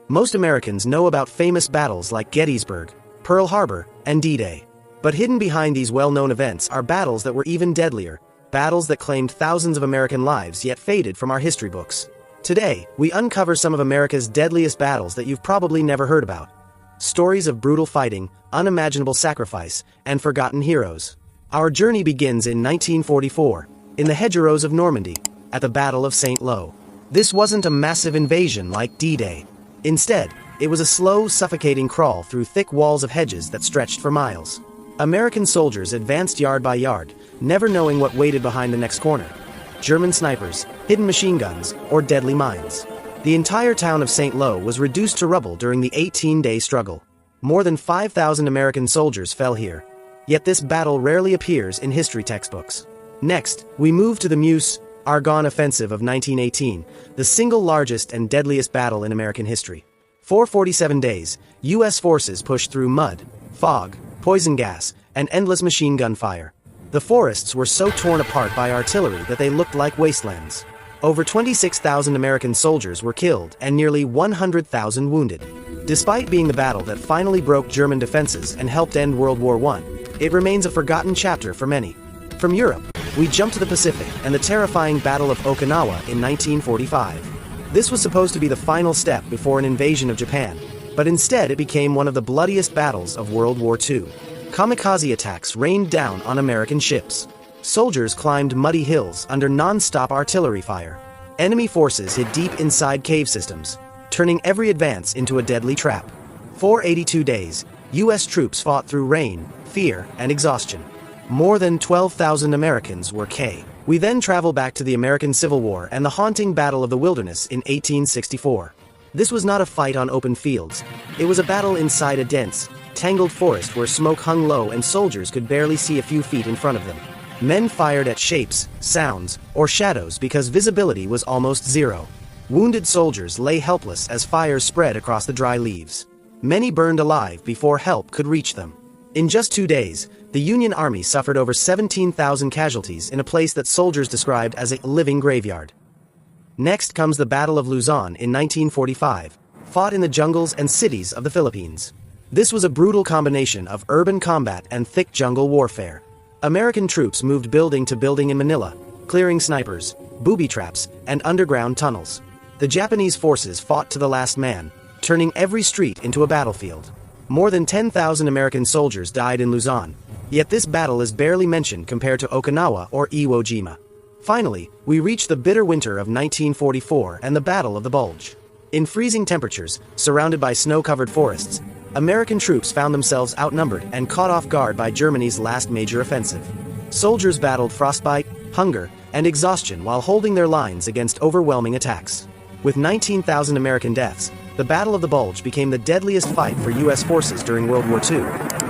Most Americans know about famous battles like Gettysburg, Pearl Harbor, and D-Day. But hidden behind these well-known events are battles that were even deadlier, battles that claimed thousands of American lives yet faded from our history books. Today, we uncover some of America's deadliest battles that you've probably never heard about. Stories of brutal fighting, unimaginable sacrifice, and forgotten heroes. Our journey begins in 1944, in the hedgerows of Normandy, at the Battle of St. Lo. This wasn't a massive invasion like D-Day. Instead, it was a slow, suffocating crawl through thick walls of hedges that stretched for miles. American soldiers advanced yard by yard, never knowing what waited behind the next corner. German snipers, hidden machine guns, or deadly mines. The entire town of St. Lo was reduced to rubble during the 18-day struggle. More than 5,000 American soldiers fell here. Yet this battle rarely appears in history textbooks. Next, we move to the Meuse Argonne Offensive of 1918, the single largest and deadliest battle in American history. For 47 days, U.S. forces pushed through mud, fog, poison gas, and endless machine gun fire. The forests were so torn apart by artillery that they looked like wastelands. Over 26,000 American soldiers were killed and nearly 100,000 wounded. Despite being the battle that finally broke German defenses and helped end World War I, it remains a forgotten chapter for many. From Europe, we jump to the Pacific and the terrifying Battle of Okinawa in 1945. This was supposed to be the final step before an invasion of Japan, but instead it became one of the bloodiest battles of World War II. Kamikaze attacks rained down on American ships. Soldiers climbed muddy hills under non-stop artillery fire. Enemy forces hid deep inside cave systems, turning every advance into a deadly trap. For 82 days, U.S. troops fought through rain, fear, and exhaustion. More than 12,000 Americans were killed. We then travel back to the American Civil War and the haunting Battle of the Wilderness in 1864. This was not a fight on open fields. It was a battle inside a dense, tangled forest where smoke hung low and soldiers could barely see a few feet in front of them. Men fired at shapes, sounds, or shadows because visibility was almost zero. Wounded soldiers lay helpless as fires spread across the dry leaves. Many burned alive before help could reach them. In just 2 days, the Union Army suffered over 17,000 casualties in a place that soldiers described as a living graveyard. Next comes the Battle of Luzon in 1945, fought in the jungles and cities of the Philippines. This was a brutal combination of urban combat and thick jungle warfare. American troops moved building to building in Manila, clearing snipers, booby traps, and underground tunnels. The Japanese forces fought to the last man, turning every street into a battlefield. More than 10,000 American soldiers died in Luzon, yet this battle is barely mentioned compared to Okinawa or Iwo Jima. Finally, we reach the bitter winter of 1944 and the Battle of the Bulge. In freezing temperatures, surrounded by snow-covered forests, American troops found themselves outnumbered and caught off guard by Germany's last major offensive. Soldiers battled frostbite, hunger, and exhaustion while holding their lines against overwhelming attacks. With 19,000 American deaths, the Battle of the Bulge became the deadliest fight for U.S. forces during World War II,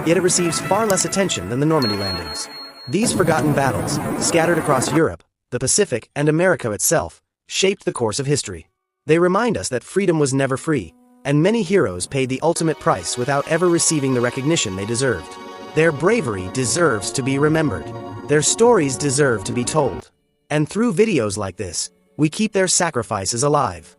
yet it receives far less attention than the Normandy landings. These forgotten battles, scattered across Europe, the Pacific, and America itself, shaped the course of history. They remind us that freedom was never free, and many heroes paid the ultimate price without ever receiving the recognition they deserved. Their bravery deserves to be remembered. Their stories deserve to be told. And through videos like this, we keep their sacrifices alive.